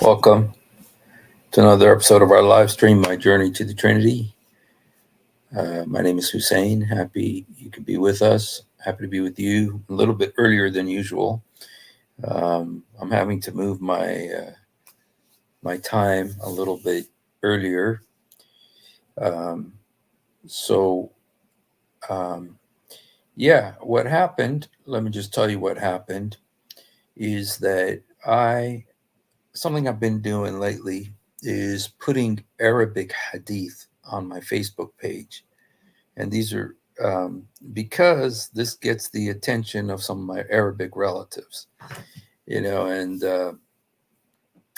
Welcome to another episode of our live stream, My Journey to the Trinity. My name is Hussein. Happy you could be with us. Happy to be with you a little bit earlier than usual. I'm having to move my time a little bit earlier. Um, so, um, yeah, what happened, let me just tell you what happened, is that something I've been doing lately is putting Arabic hadith on my Facebook page. And these are because this gets the attention of some of my Arabic relatives, and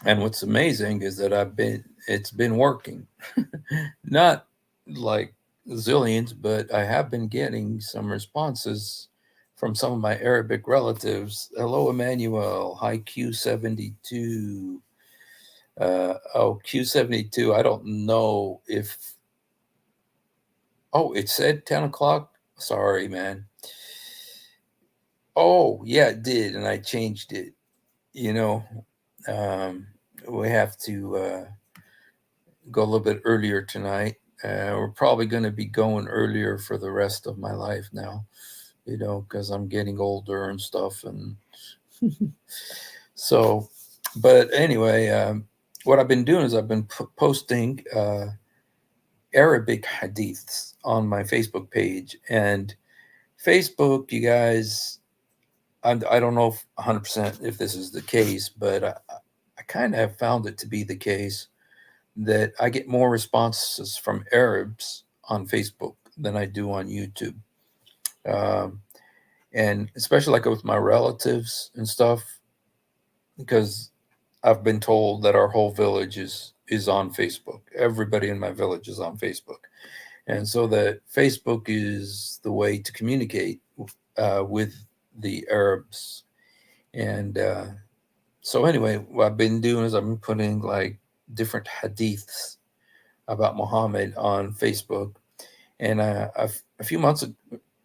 what's amazing is that it's been working. Not like zillions, but I have been getting some responses from some of my Arabic relatives. Hello, Emmanuel. Hi, Q72. Q72. I don't know if. Oh, it said 10 o'clock. Sorry, man. Oh, yeah, it did. And I changed it. You know, um, we have to go a little bit earlier tonight. We're probably going to be going earlier for the rest of my life now, because I'm getting older and stuff. And so, but anyway, what I've been doing is I've been posting Arabic hadiths on my Facebook page. And Facebook, you guys, I don't know if 100% if this is the case, but I kind of have found it to be the case that I get more responses from Arabs on Facebook than I do on YouTube. Um, and especially like with my relatives and stuff, because I've been told that our whole village is on Facebook. Everybody in my village is on Facebook. And so that Facebook is the way to communicate with the Arabs. And so anyway, what I've been doing is I've been putting like different hadiths about Muhammad on Facebook. And a few months,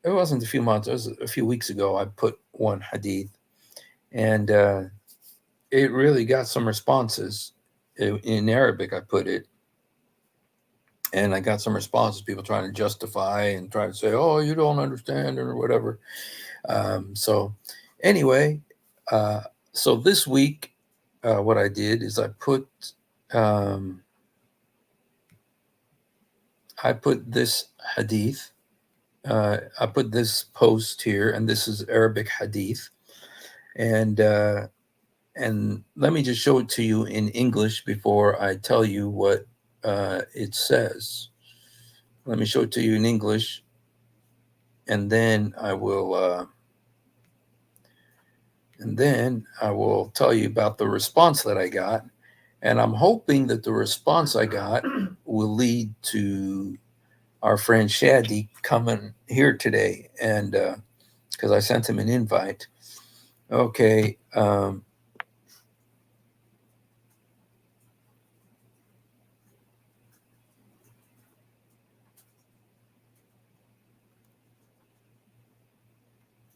it wasn't a few months, it was a few weeks ago, I put one hadith. And it really got some responses. In Arabic, I put it. And I got some responses, people trying to justify and try to say, oh, you don't understand or whatever. So anyway, so this week, what I did is um, I put this hadith. I put this post here, and this is Arabic hadith, and let me just show it to you in English before I tell you what it says. Let me show it to you in English, and then I will tell you about the response that I got. And I'm hoping that the response I got will lead to our friend Shadi coming here today. And because I sent him an invite. Okay.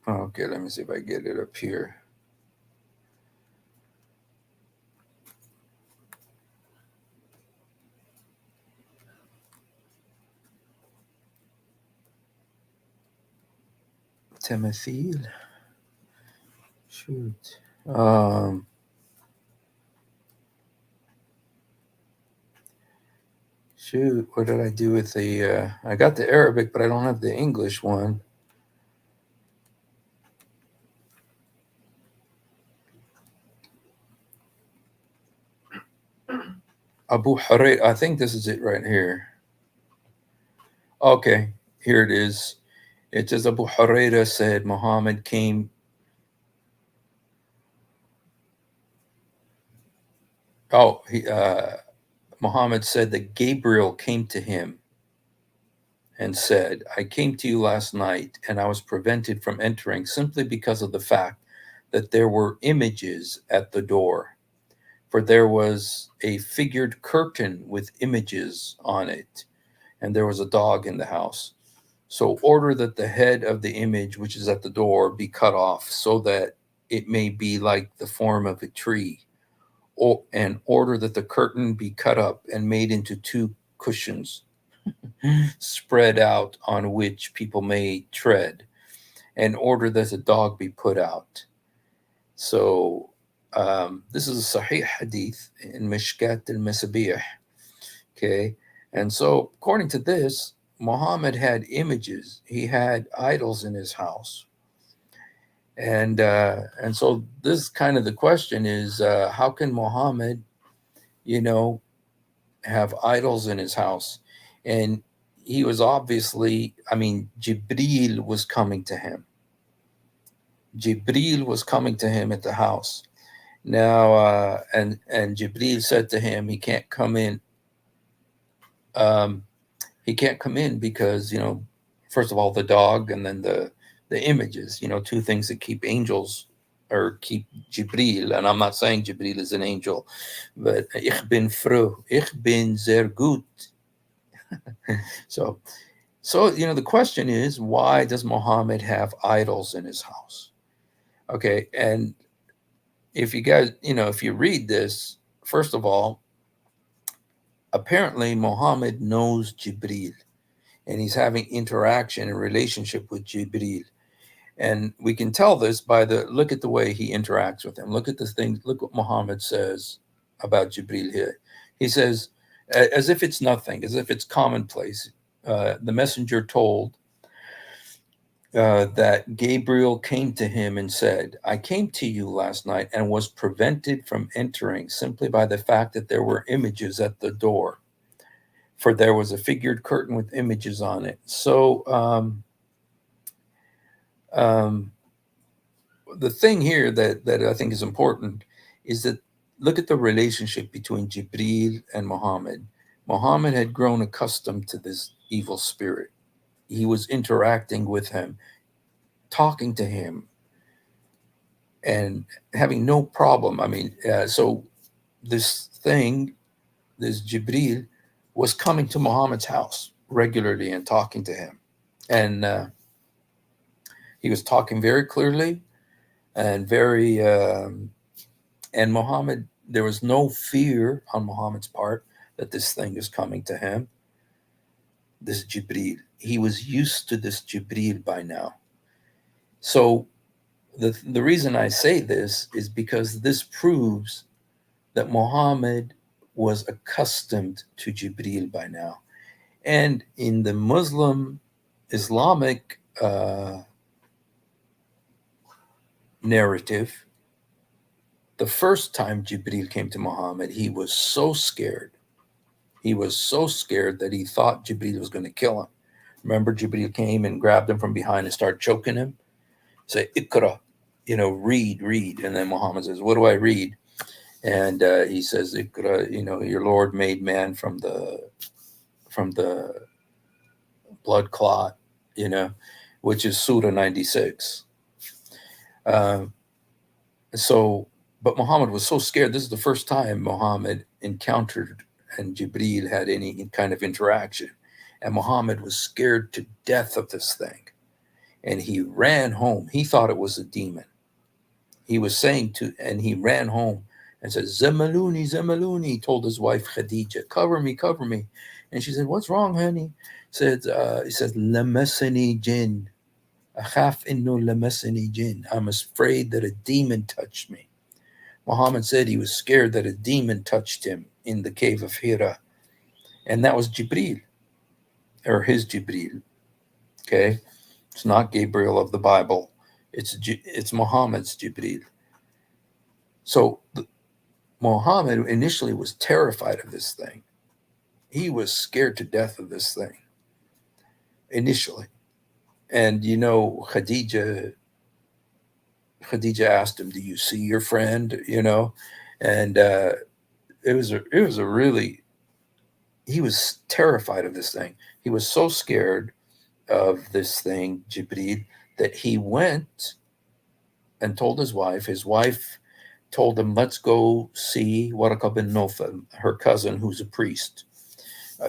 Okay, let me see if I get it up here. Timothy. Shoot. Shoot, what did I do with the I got the Arabic, but I don't have the English one. Abu Hurairah, I think this is it right here. Okay, here it is. It says Abu Hurairah said Muhammad came. Oh, Muhammad said that Gabriel came to him and said, I came to you last night and I was prevented from entering simply because of the fact that there were images at the door. For there was a figured curtain with images on it, and there was a dog in the house. So order that the head of the image which is at the door be cut off, so that it may be like the form of a tree, and order that the curtain be cut up and made into two cushions spread out on which people may tread, and order that the dog be put out. So this is a Sahih Hadith in Mishkat al-Masabih. Okay, and so according to this, Muhammad had images. He had idols in his house, and so this kind of the question is, how can Muhammad, you know, have idols in his house? And he was obviously, I mean, Jibril was coming to him. Jibril was coming to him at the house. Now, and Jibril said to him, he can't come in. He can't come in because, you know, first of all, the dog, and then the images, you know, two things that keep angels or keep Jibril. And I'm not saying Jibril is an angel, but ich bin froh, ich bin sehr gut. So, you know, the question is, why does Muhammad have idols in his house? Okay, and if you guys, you know, if you read this, first of all, apparently Muhammad knows Jibril, and he's having interaction and relationship with Jibril. And we can tell this by look at the way he interacts with him. Look at the thing, look what Muhammad says about Jibril here. He says, as if it's nothing, as if it's commonplace. The messenger told that Gabriel came to him and said, I came to you last night and was prevented from entering simply by the fact that there were images at the door, for there was a figured curtain with images on it. So the thing here that I think is important is that look at the relationship between Jibril and Muhammad. Muhammad had grown accustomed to this evil spirit. He was interacting with him, talking to him, and having no problem. I mean, so this Jibril was coming to Muhammad's house regularly and talking to him. And he was talking very clearly and very, and Muhammad, there was no fear on Muhammad's part that this thing is coming to him, this Jibril. He was used to this Jibril by now. So the reason I say this is because this proves that Muhammad was accustomed to Jibril by now. And in the Muslim Islamic narrative, the first time Jibril came to Muhammad, he was so scared. He was so scared that he thought Jibril was going to kill him. Remember, Jibril came and grabbed him from behind and started choking him. Say, Iqra, you know, read. And then Muhammad says, what do I read? And he says, Iqra, you know, your Lord made man from the blood clot, you know, which is Surah 96. But Muhammad was so scared. This is the first time Muhammad encountered and Jibril had any kind of interaction. And Muhammad was scared to death of this thing. And he ran home. He thought it was a demon. He was saying and he ran home and said, Zamaluni, Zamaluni, told his wife Khadija, cover me. And she said, what's wrong, honey? He says, Lamasani jinn. Akhaf innu lamasani jinn. I'm afraid that a demon touched me. Muhammad said he was scared that a demon touched him in the cave of Hira. And that was Jibril, or his Jibril. Okay? It's not Gabriel of the Bible. It's Muhammad's Jibril. So Muhammad initially was terrified of this thing. He was scared to death of this thing initially. And, you know, Khadija asked him, do you see your friend? You know, and it was a really, he was terrified of this thing. He was so scared of this thing, Jibril, that he went and told his wife. His wife told him, let's go see Warqa bin Nawfal, her cousin, who's a priest,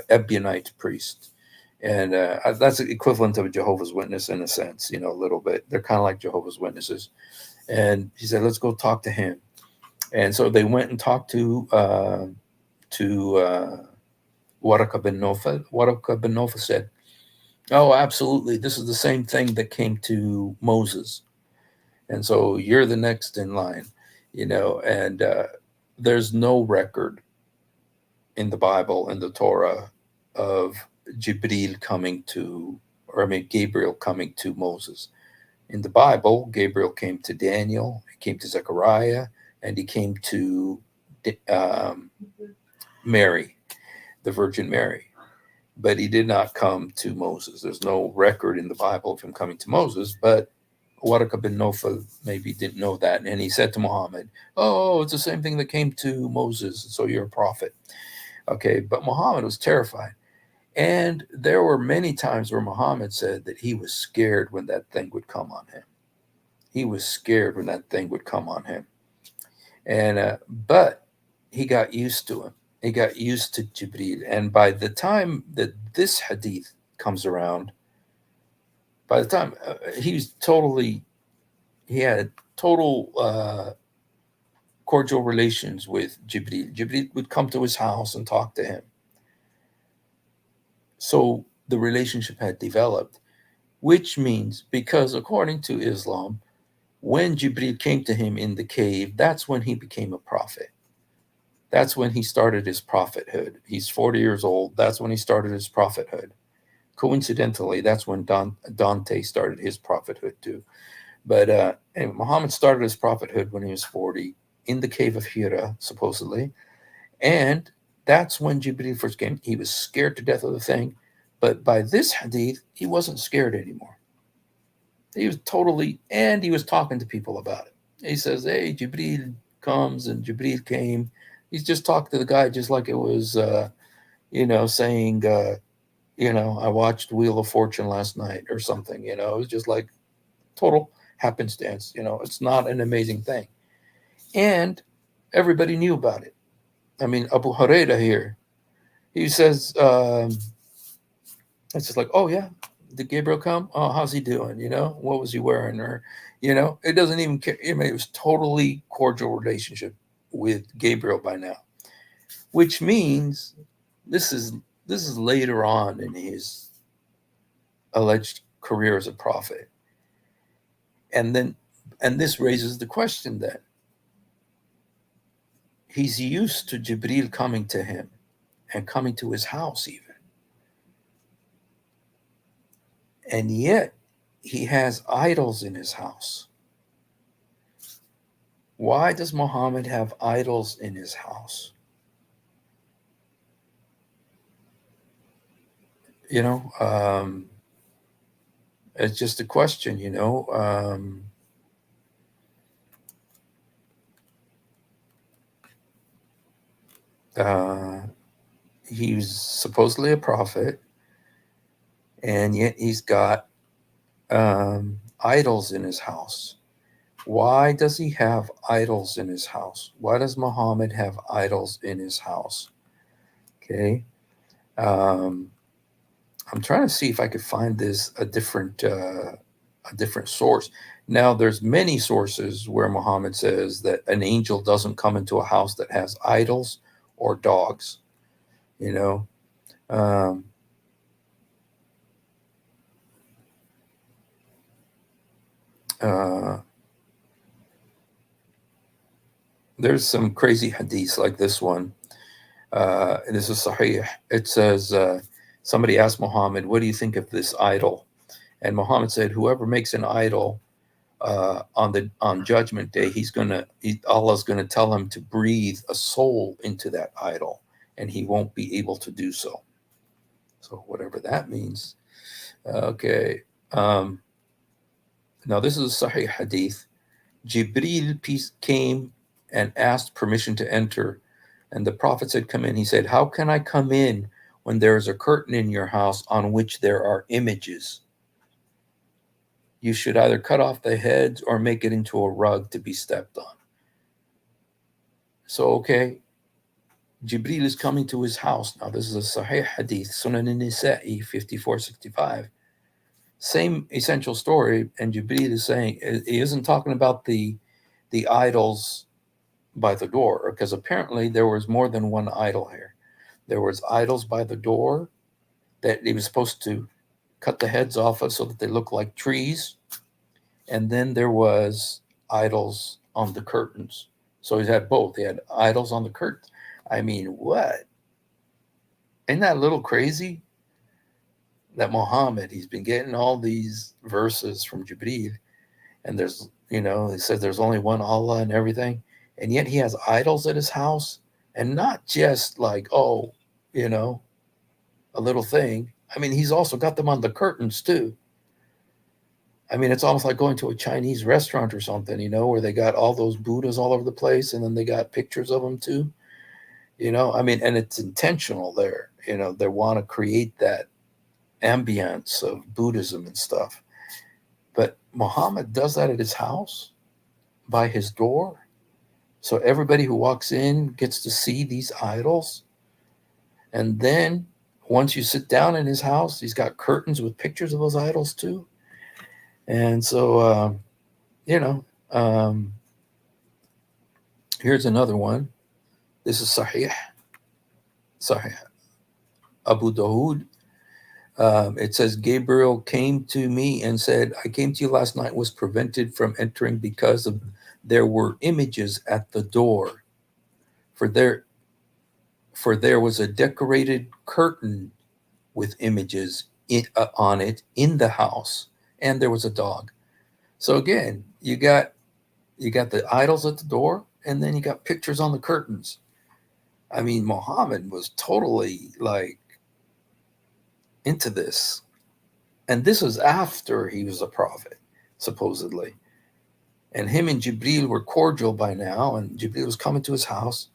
Ebionite priest. And that's the equivalent of a Jehovah's Witness in a sense, you know, a little bit. They're kind of like Jehovah's Witnesses. And he said, let's go talk to him. And so they went and talked to Waraka bin Nawfal. Waraka bin Nawfal said, "Oh, absolutely. This is the same thing that came to Moses, and so you're the next in line, you know." And there's no record in the Bible and the Torah of Jibril coming to, or I mean, Gabriel coming to Moses. In the Bible, Gabriel came to Daniel, he came to Zechariah, and he came to um, Mary, the Virgin Mary. But he did not come to Moses. There's no record in the Bible of him coming to Moses, but Waraka bin Nawfal maybe didn't know that. And he said to Muhammad, "Oh, it's the same thing that came to Moses, so you're a prophet." Okay, but Muhammad was terrified. And there were many times where Muhammad said that he was scared when that thing would come on him. He was scared when that thing would come on him. And but he got used to him. He got used to Jibreel. And by the time that this hadith comes around, by the time he had total cordial relations with Jibreel. Jibreel would come to his house and talk to him. So the relationship had developed, which means, because according to Islam, when Jibreel came to him in the cave, that's when he became a prophet. That's when he started his prophethood. He's 40 years old. That's when he started his prophethood. Coincidentally, that's when Dante started his prophethood too. But and Muhammad started his prophethood when he was 40 in the cave of Hira, supposedly. And that's when Jibreel first came. He was scared to death of the thing. But by this hadith, he wasn't scared anymore. He was totally, and he was talking to people about it. He says, "Hey, Jibreel comes," and Jibreel came. He's just talking to the guy just like it was, saying, I watched Wheel of Fortune last night or something. It was just like total happenstance. It's not an amazing thing. And everybody knew about it. I mean, Abu Huraira here, he says, it's just like, "Oh, yeah, did Gabriel come? Oh, how's he doing? What was he wearing?" Or, it doesn't even care. I mean, it was totally cordial relationship with Gabriel by now, which means this is this is later on in his alleged career as a prophet. And this raises the question that he's used to Jibril coming to him and coming to his house even. And yet he has idols in his house. Why does Muhammad have idols in his house? You know, it's just a question, he's supposedly a prophet, and yet he's got idols in his house. Why does he have idols in his house? Why does Muhammad have idols in his house? Okay. I'm trying to see if I could find this a different source. Now, there's many sources where Muhammad says that an angel doesn't come into a house that has idols or dogs. You know, um, uh, there's some crazy hadiths like this one. This is Sahih. It says somebody asked Muhammad, "What do you think of this idol?" And Muhammad said, "Whoever makes an idol on Judgment Day, Allah's gonna tell him to breathe a soul into that idol, and he won't be able to do so." So whatever that means. Okay. Um, Now this is a Sahih Hadith. Jibril came and asked permission to enter, and the Prophet said, "Come in." He said, "How can I come in when there is a curtain in your house on which there are images? You should either cut off the heads or make it into a rug to be stepped on." So, okay, Jibril is coming to his house. Now, this is a Sahih Hadith, Sunan al-Nisa'i 5465. Same essential story, and Jibril is saying, he isn't talking about the idols by the door, because apparently there was more than one idol here. There was idols by the door that he was supposed to cut the heads off of so that they look like trees. And then there was idols on the curtains. So he had both. He had idols on the curtains. I mean, what? Isn't that a little crazy? That Muhammad, he's been getting all these verses from Jibreel, and there's, he says there's only one Allah and everything, and yet he has idols at his house, and not just like, you know, a little thing. I mean, he's also got them on the curtains too. I mean, it's almost like going to a Chinese restaurant or something, where they got all those Buddhas all over the place, and then they got pictures of them too. I mean, and it's intentional there. They want to create that ambience of Buddhism and stuff. But Muhammad does that at his house, by his door. So everybody who walks in gets to see these idols. And then once you sit down in his house, he's got curtains with pictures of those idols too. And so, here's another one. This is Sahih Abu Dawood. It says, Gabriel came to me and said, I came to you last night, was prevented from entering because there were images at the door. For there was a decorated curtain with images on it in the house, and there was a dog. So again, you got the idols at the door, and then you got pictures on the curtains. I mean, Muhammad was totally like into this. And this was after he was a prophet, supposedly. And him and Jibreel were cordial by now, and Jibreel was coming to his house,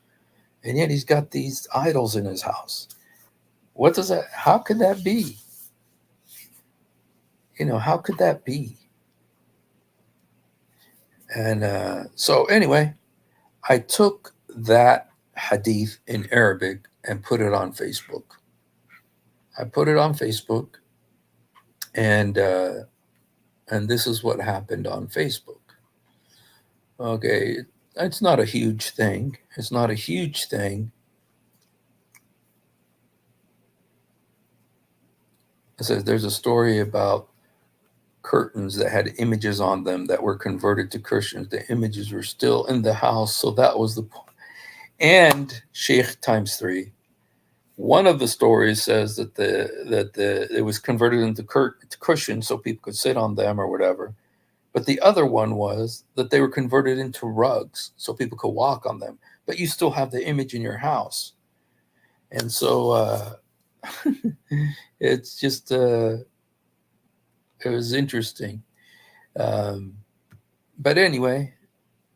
and yet he's got these idols in his house. How could that be? How could that be? And so anyway, I took that hadith in Arabic and put it on Facebook. And this is what happened on Facebook. Okay, it's not a huge thing. It says there's a story about curtains that had images on them that were converted to Christians. The images were still in the house, so that was the point. And Sheikh times 3. One of the stories says that it was converted into cushions so people could sit on them or whatever. But the other one was that they were converted into rugs so people could walk on them. But you still have the image in your house. And so it's just, it was interesting. But anyway,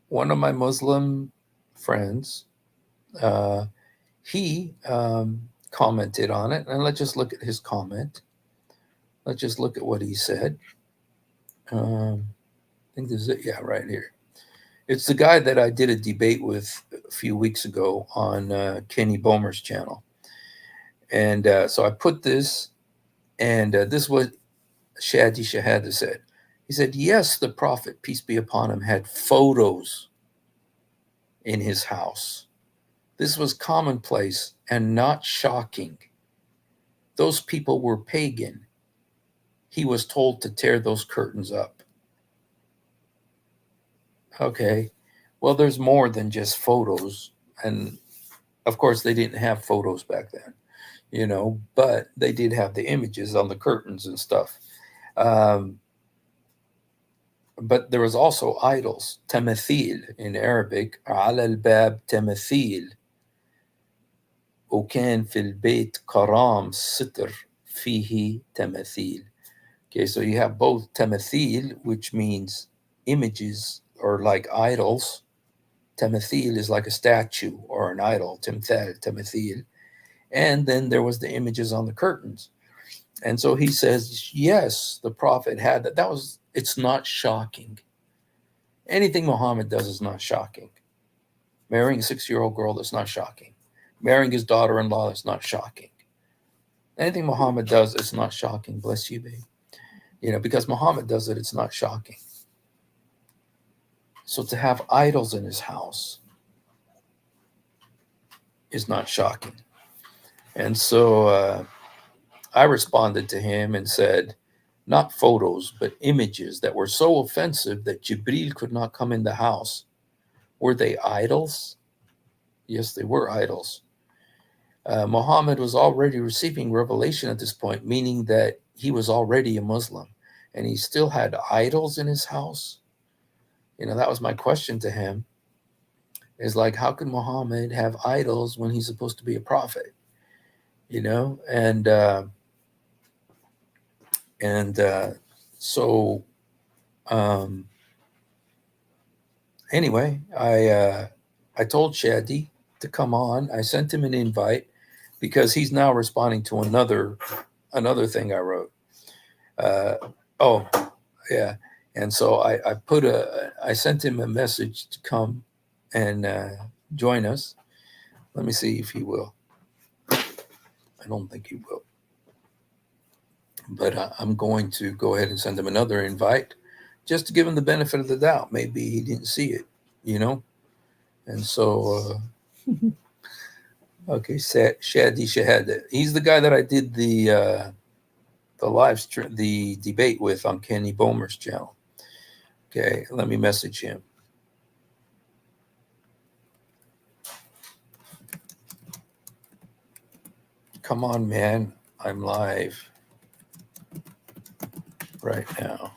one of my Muslim friends, he commented on it. And let's just look at his comment. Let's just look at what he said. I think this is it. Yeah, right here. It's the guy that I did a debate with a few weeks ago on Kenny Bomer's channel. And so I put this, and this is what Shadi Shahada said. He said, yes, the Prophet, peace be upon him, had photos in his house. This was commonplace and not shocking. Those people were pagan. He was told to tear those curtains up. Okay, well, there's more than just photos. And of course, they didn't have photos back then, but they did have the images on the curtains and stuff. But there was also idols, tamathil in Arabic, على الباب تماثيل وكان في البيت كرام ستر فيه تماثيل. Okay, so you have both tamathil, which means images or like idols. Tamathil is like a statue or an idol, tamathil. And then there was the images on the curtains. And so he says, yes, the Prophet had that. It's not shocking. Anything Muhammad does is not shocking. Marrying a 6-year-old girl, that's not shocking. Marrying his daughter-in-law, that's not shocking. Anything Muhammad does, it's not shocking. Bless you, babe. Because Muhammad does it, it's not shocking. So to have idols in his house, is not shocking. And so I responded to him and said, not photos, but images that were so offensive that Jibril could not come in the house. Were they idols? Yes, they were idols. Muhammad was already receiving revelation at this point, meaning that he was already a Muslim, and he still had idols in his house. That was my question to him. Is like, how could Muhammad have idols when he's supposed to be a prophet? So anyway, I told Shadi to come on. I sent him an invite because he's now responding to another thing I wrote. Oh, yeah. And so I sent him a message to come and join us. Let me see if he will. I don't think he will. But I'm going to go ahead and send him another invite just to give him the benefit of the doubt. Maybe he didn't see it, And so, okay, Shadi Shahada. He's the guy that I did the live stream, the debate with on Kenny Bomer's channel. Okay, let me message him. Come on, man. I'm live right now.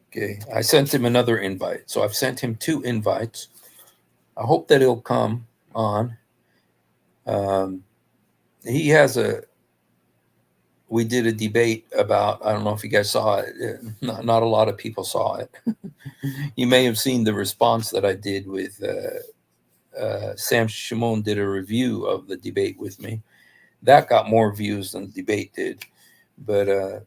Okay, I sent him another invite. So I've sent him 2 invites. I hope that he'll come on. We did a debate about, I don't know if you guys saw it. Not a lot of people saw it. You may have seen the response that I did with Sam Shimon did a review of the debate with me. That got more views than the debate did. But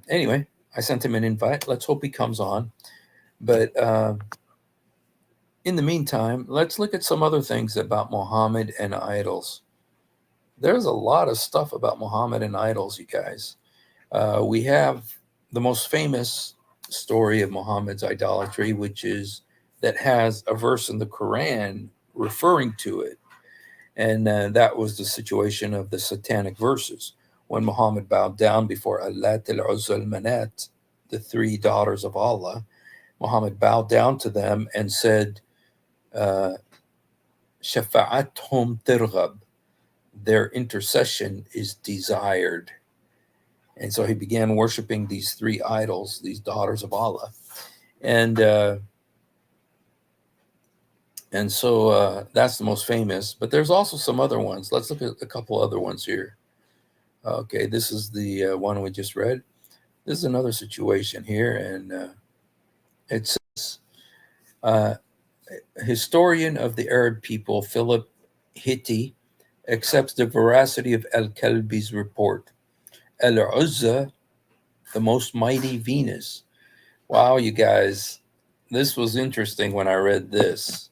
anyway, I sent him an invite. Let's hope he comes on. But in the meantime, let's look at some other things about Muhammad and idols. There's a lot of stuff about Muhammad and idols, you guys. We have the most famous story of Muhammad's idolatry, which is that has a verse in the Quran referring to it. And that was the situation of the satanic verses. When Muhammad bowed down before Allat al-Uzza al-Manat, the 3 daughters of Allah, Muhammad bowed down to them and said, Shafa'athum tirghab, their intercession is desired. And so he began worshiping these 3 idols, these daughters of Allah. And so that's the most famous. But there's also some other ones. Let's look at a couple other ones here. Okay, this is the one we just read. This is another situation here. And it says, historian of the Arab people, Philip Hitti, accepts the veracity of Al-Kalbi's report. Al-Uzza, the most mighty Venus. Wow, you guys, this was interesting when I read this.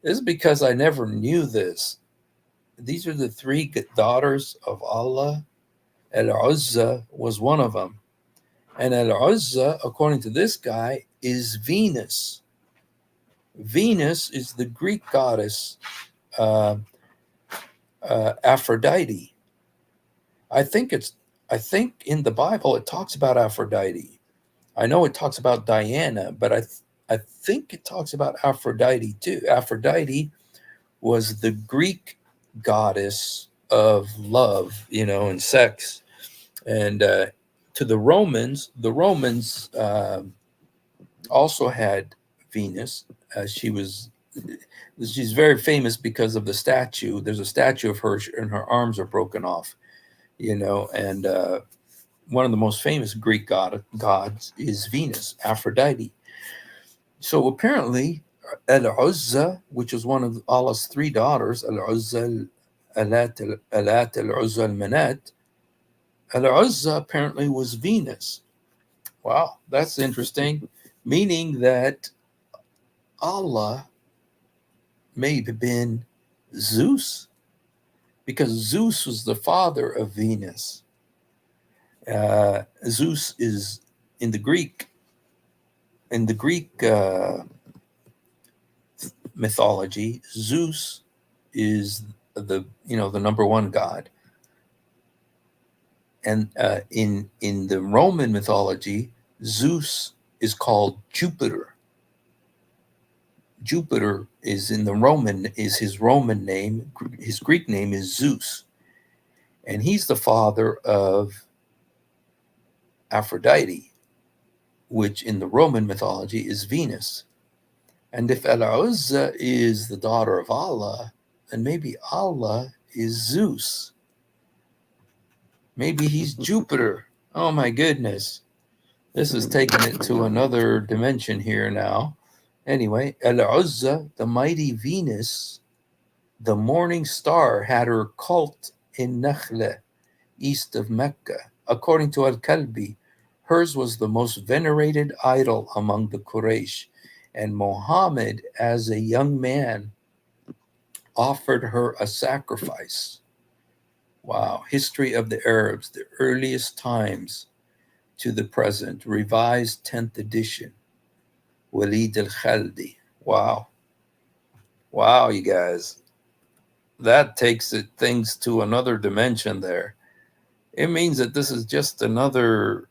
This is because I never knew this. These are the 3 daughters of Allah. Al-Uzza was one of them. And Al-Uzza, according to this guy, is Venus. Venus is the Greek goddess Aphrodite. I think in the Bible it talks about Aphrodite. I know it talks about Diana, but I think it talks about Aphrodite too. Aphrodite was the Greek goddess of love, and sex. And to the Romans also had Venus. She's very famous because of the statue. There's a statue of her, and her arms are broken off, and one of the most famous Greek gods is Venus, Aphrodite. So apparently, Al-Uzza, which is one of Allah's 3 daughters, Al-Uzza, Allat al-Uzza al-Manat, Al-Uzza apparently was Venus. Wow, that's interesting. Meaning that Allah may have been Zeus, because Zeus was the father of Venus. Zeus is in the Greek mythology, Zeus is the number one god, and in the Roman mythology, Zeus is called Jupiter. Jupiter is his Roman name. His Greek name is Zeus, and he's the father of Aphrodite, which in the Roman mythology is Venus. And if Al-Uzza is the daughter of Allah, then maybe Allah is Zeus. Maybe he's Jupiter. Oh my goodness. This is taking it to another dimension here now. Anyway, Al-Uzza, the mighty Venus, the morning star, had her cult in Nakhla, east of Mecca. According to Al-Kalbi, hers was the most venerated idol among the Quraysh, and Muhammad, as a young man, offered her a sacrifice. Wow. History of the Arabs, the earliest times to the present, revised 10th edition. Walid al-Khaldi. Wow. Wow, you guys. That takes things to another dimension there. It means that this is just a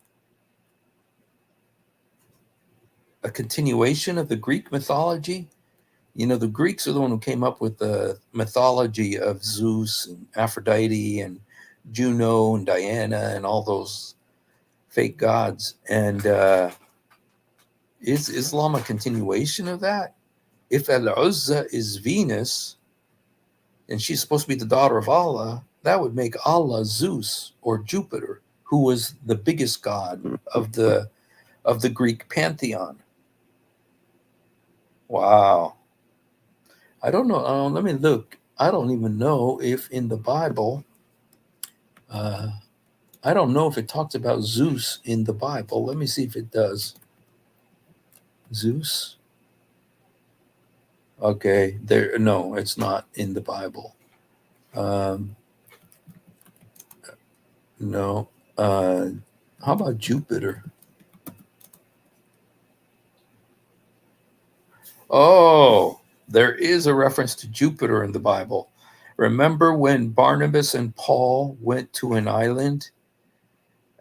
continuation of the Greek mythology. The Greeks are the one who came up with the mythology of Zeus and Aphrodite and Juno and Diana and all those fake gods. And is Islam a continuation of that? If Al-Uzza is Venus and she's supposed to be the daughter of Allah, that would make Allah Zeus or Jupiter, who was the biggest god of the Greek pantheon. Wow. I don't know. Let me look. I don't even know if in the Bible, I don't know if it talks about Zeus in the Bible. Let me see if it does. Zeus. Okay, no, it's not in the Bible. No. How about Jupiter? Oh, there is a reference to Jupiter in the Bible. Remember when Barnabas and Paul went to an island?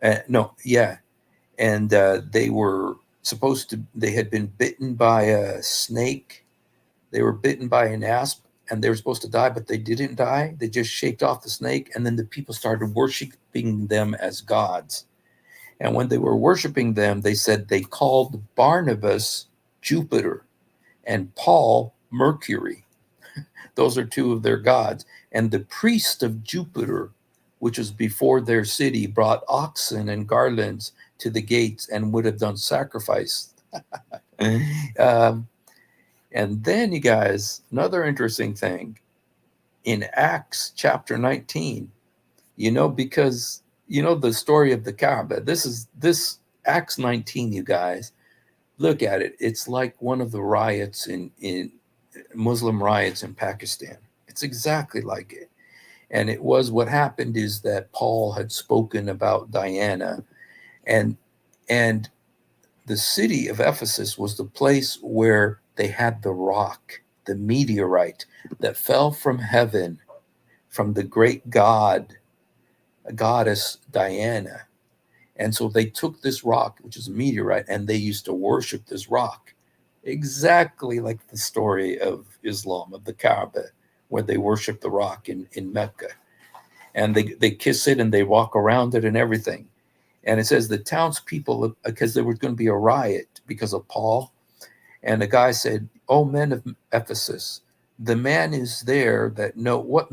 And they were they had been bitten by a snake. They were bitten by an asp, and they were supposed to die, but they didn't die. They just shaked off the snake, and then the people started worshiping them as gods. And when they were worshiping them, they said they called Barnabas Jupiter and Paul Mercury. Those are two of their gods. And the priest of Jupiter, which was before their city, brought oxen and garlands to the gates and would have done sacrifice. And then, you guys, another interesting thing. In Acts chapter 19, because, the story of the Kaaba, this Acts 19, you guys, look at it. It's like one of the riots in Muslim riots in Pakistan. It's exactly like it. And it was, what happened is that Paul had spoken about Diana, and the city of Ephesus was the place where they had the rock, the meteorite that fell from heaven from the great goddess Diana. And so they took this rock, which is a meteorite, and they used to worship this rock, exactly like the story of Islam, of the Kaaba, where they worship the rock in Mecca. And they kiss it and they walk around it and everything. And it says the townspeople, because there was going to be a riot because of Paul, and the guy said, "Oh, men of Ephesus, what man is there that knoweth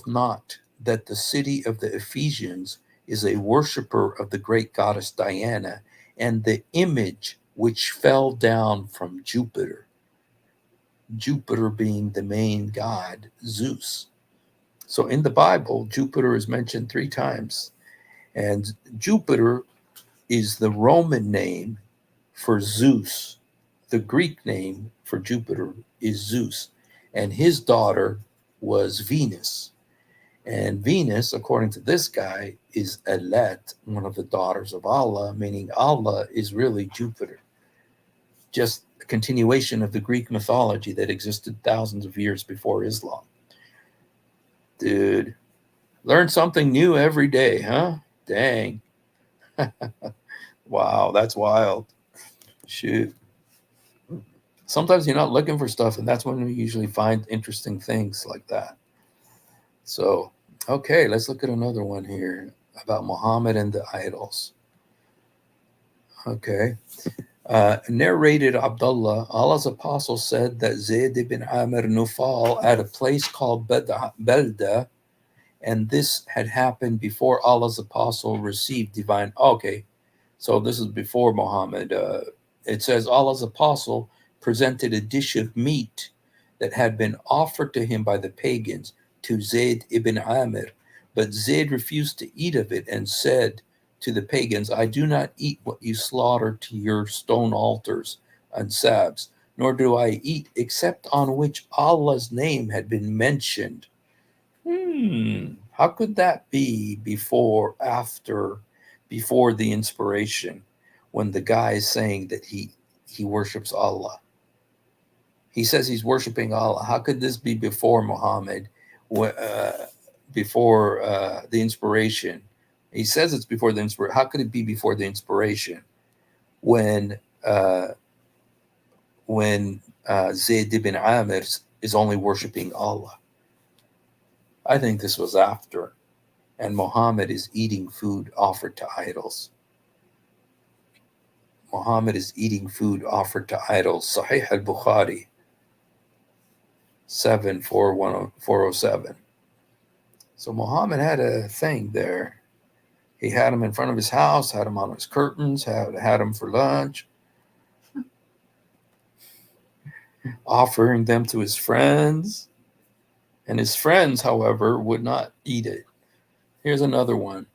not that the city of the Ephesians is a worshiper of the great goddess Diana, and the image which fell down from Jupiter." Jupiter being the main god, Zeus. So in the Bible, Jupiter is mentioned 3 times. And Jupiter is the Roman name for Zeus. The Greek name for Jupiter is Zeus. And his daughter was Venus. And Venus, according to this guy, is Alet, one of the daughters of Allah, meaning Allah is really Jupiter. Just a continuation of the Greek mythology that existed thousands of years before Islam. Dude, learn something new every day, huh? Dang. Wow, that's wild. Shoot. Sometimes you're not looking for stuff, and that's when we usually find interesting things like that. So, okay, let's look at another one here about Muhammad and the idols. Okay. Narrated Abdullah, Allah's apostle said that Zayd ibn Amir Nufal at a place called Belda, and this had happened before Allah's apostle received divine. Okay, so this is before Muhammad. It says Allah's apostle presented a dish of meat that had been offered to him by the pagans to Zayd ibn Amir, but Zayd refused to eat of it and said to the pagans, I do not eat what you slaughter to your stone altars and sabs, nor do I eat except on which Allah's name had been mentioned. How could that be before the inspiration, when the guy is saying that he worships Allah? He says he's worshiping Allah. How could this be before Muhammad, before the inspiration? He says it's before the inspiration. How could it be before the inspiration when Zayd ibn Amir is only worshiping Allah? I think this was after, and Muhammad is eating food offered to idols. Muhammad is eating food offered to idols. Sahih al-Bukhari, 74107. So Muhammad had a thing there. He had him in front of his house, had him on his curtains, had him for lunch, offering them to his friends. And his friends, however, would not eat it. Here's another one.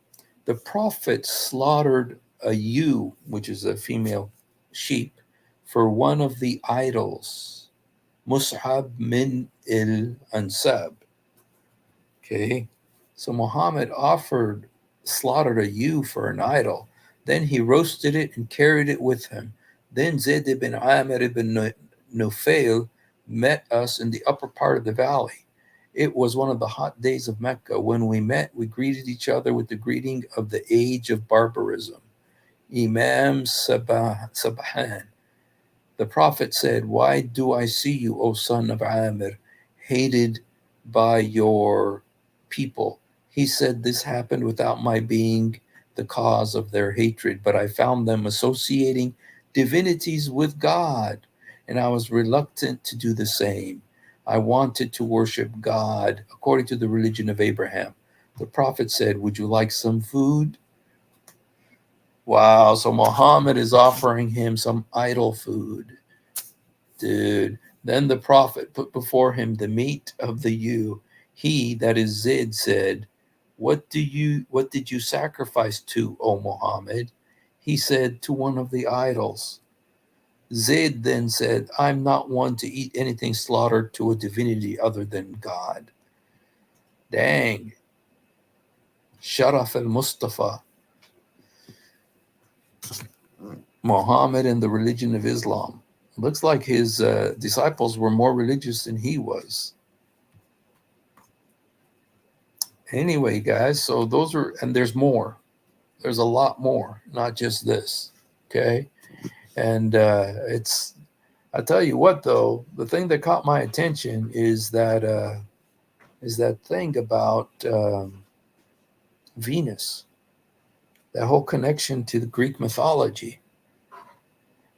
The Prophet slaughtered a ewe, which is a female sheep, for one of the idols, Mus'ab min al-Ansab. Okay, so Muhammad slaughtered a ewe for an idol. Then he roasted it and carried it with him. Then Zayd ibn Amir ibn Nufail met us in the upper part of the valley. It was one of the hot days of Mecca. When we met, we greeted each other with the greeting of the age of barbarism, Imam Sabahan. The Prophet said, why do I see you, O son of Amir, hated by your people? He said, this happened without my being the cause of their hatred, but I found them associating divinities with God, and I was reluctant to do the same. I wanted to worship God according to the religion of Abraham. The Prophet said, would you like some food? Wow, so Muhammad is offering him some idol food. Dude. Then the Prophet put before him the meat of the ewe. He, that is Zayd, said, what did you sacrifice to, O Muhammad? He said, to one of the idols. Zayd then said, I'm not one to eat anything slaughtered to a divinity other than God. Dang. Sharaf al-Mustafa. Muhammad and the religion of Islam. Looks like his disciples were more religious than he was. Anyway, guys, so those are, and there's more. There's a lot more, not just this. Okay. And I tell you what, though, the thing that caught my attention is that thing about Venus, that whole connection to the Greek mythology.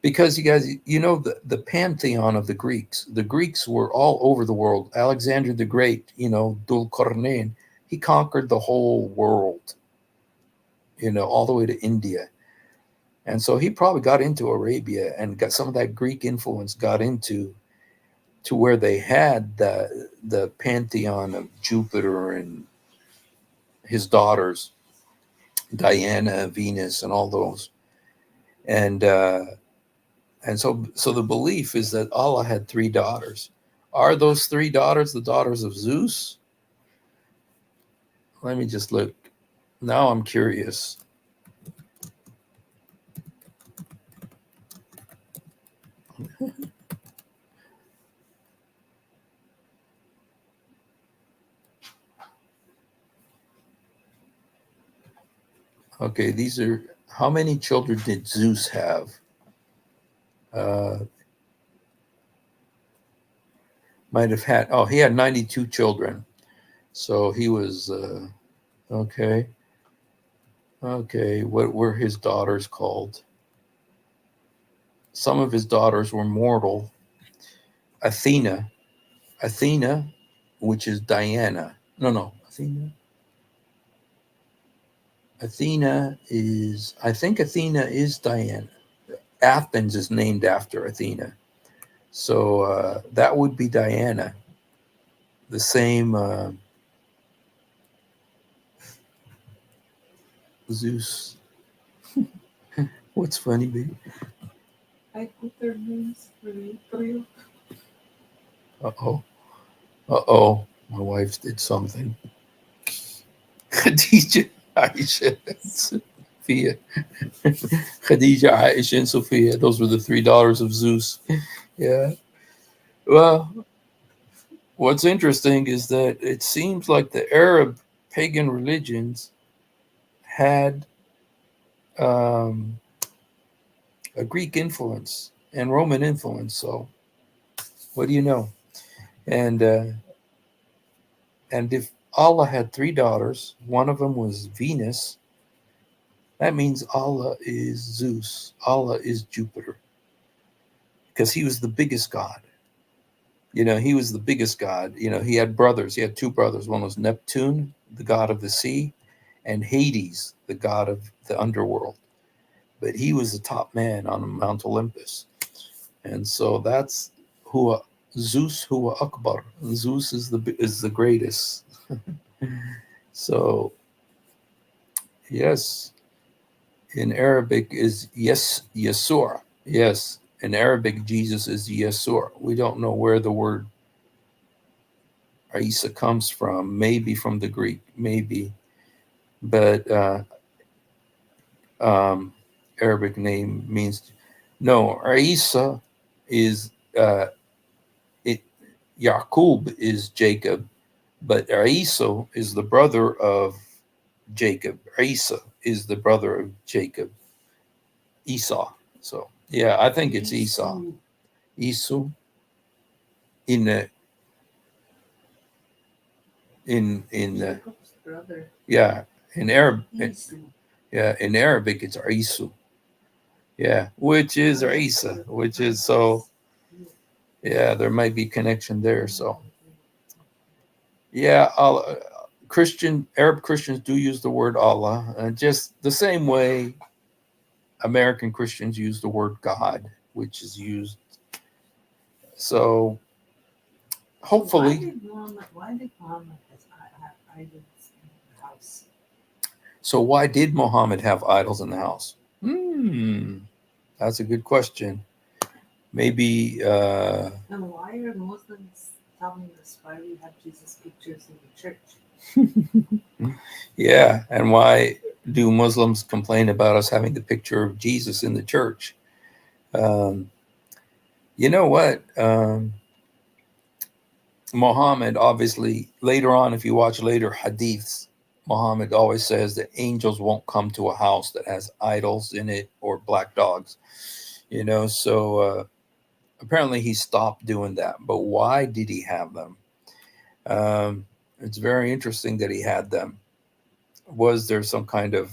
Because you guys, you know, the pantheon of the Greeks were all over the world. Alexander the Great, you know, Dhul Qarnayn, he conquered the whole world, you know, all the way to India. And so he probably got into Arabia and got some of that Greek influence, got into where they had the pantheon of Jupiter and his daughters, Diana, Venus, and all those. And so the belief is that Allah had 3 daughters. Are those 3 daughters the daughters of Zeus? Let me just look. Now I'm curious. Okay, these are how many children did Zeus have? Might have had. Oh, he had 92 children. So he was okay. Okay, what were his daughters called? Some of his daughters were mortal. Athena, Athena, which is Diana. No, Athena. Athena is, I think Athena is Diana. Athens is named after Athena. So that would be Diana. The same Zeus. What's funny, baby? I put their names for you. Uh-oh. Uh-oh. My wife did something. Khadija, Aisha, Sophia. Khadija, Aisha, and Sophia. Those were the three daughters of Zeus. Yeah. Well, what's interesting is that it seems like the Arab pagan religions had um, a Greek influence and Roman influence. So, what do you know? And and if Allah had three daughters, one of them was Venus, that means Allah is Zeus. Allah is Jupiter because he was the biggest god. He was the biggest god. He had brothers. He had two brothers. One was Neptune, the god of the sea, and Hades, the god of the underworld. But he was the top man on Mount Olympus. And so that's who Zeus Huwa Akbar. Zeus is the greatest. So yes, in Arabic is yes Yesur. Yes, in Arabic Jesus is Yesur. We don't know where the word Isa comes from. Maybe from the Greek, maybe, but um, Arabic name means no. Isa is it. Yaqub is Jacob, but Isa is the brother of Jacob. Isa is the brother of Jacob, Esau. So yeah, I think it's Esau. Esau in the in the Brother. yeah in yeah in Arabic it's Isu. Yeah, which is Isa, which is so yeah there might be connection there. So yeah, Arab Christians do use the word Allah, just the same way American Christians use the word God, which is used. So hopefully. Why did Muhammad have idols in the house? So why did Muhammad have idols in the house? That's a good question. Maybe. And why are Muslims telling us why we have Jesus pictures in the church? Yeah, and why do Muslims complain about us having the picture of Jesus in the church? Um, you know what? Muhammad, obviously, later on, if you watch later hadiths, Muhammad always says that angels won't come to a house that has idols in it or black dogs. So apparently he stopped doing that. But why did he have them? It's very interesting that he had them. Was there some kind of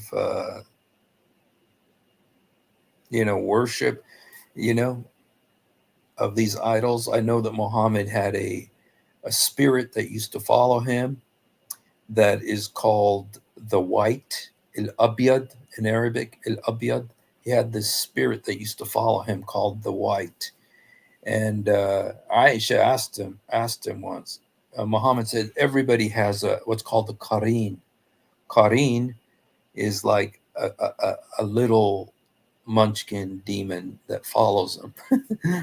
worship, you know, of these idols? I know that Muhammad had a spirit that used to follow him that is called the white, El Abyad in Arabic, El Abyad. He had this spirit that used to follow him called the white. And Aisha asked him once. Muhammad said everybody has what's called the Qareen. Qareen is like a little munchkin demon that follows them.